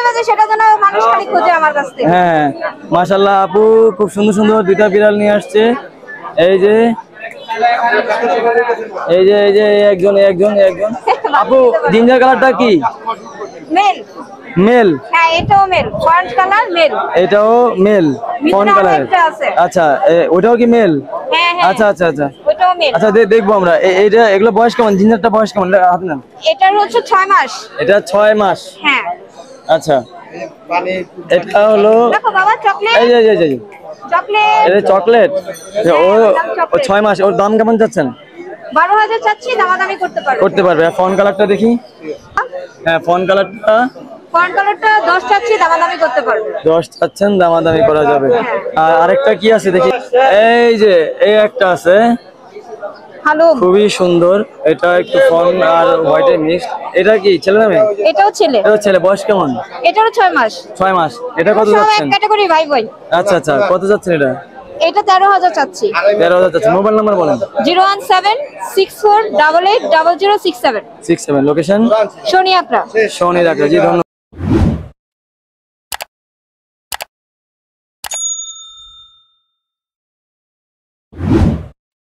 বাজে সেটা যেন মানুষ খালি খোঁজে আমার কাছ থেকে। হ্যাঁ মাশাআল্লাহ আপু খুব সুন্দর সুন্দর দুইটা বিড়াল নিয়ে আসছে। এই যে একজন আপু জিঞ্জার কালারটা কি? মেল। মেল। হ্যাঁ এটাও মেল, ফন্ট কালার মেল। এটাও মেল ফন্ট কালার। আচ্ছা ওটাও কি মেল? হ্যাঁ হ্যাঁ আচ্ছা আচ্ছা আচ্ছা ওটাও মেল। আচ্ছা দেখবো আমরা। এইটা এগুলো বয়স কেমন? জিঞ্জারটা বয়স কেমন? হাত নেন। এটার হচ্ছে 6 মাস। এটা 6 মাস। হ্যাঁ আচ্ছা এটা হলো দেখো বাবা চকলেট। এই যে চকলেট। এটা চকলেট। ও 6 মাস। ওর দাম কেমন চাচ্ছেন? 12,000 চাচ্ছি, দামাদামি করতে পারবে। ফোন কালারটা দেখি। হ্যাঁ ফোন কালারটা ফন্ট কালারটা 10 চাচ্ছি, দামাদামি করতে পারবে। 10 চাচ্ছেন, দামাদামি করা যাবে। আর আরেকটা কি আছে দেখি। এই যে এই একটা আছে হ্যালো খুবই সুন্দর। এটা একটু ফোন আর হোয়াইটের মিক্স। এটা কি ছেলে না মেয়ে? এটাও ছেলে। এটা ছেলে। বয়স কেমন? এটারও 6 মাস। 6 মাস। এটা কত সব এক যাচ্ছেন? ক্যাটাগরি ভাই ভাই। আচ্ছা আচ্ছা কত যাচ্ছেন এটা? এটা 13,000 চাচ্ছি। 13,000 যাচ্ছে। মোবাইল নাম্বার বলেন। 01764880067। 67 লোকেশন সোনিয়াকড়া। শনি রাখা জি ধন্যবাদ।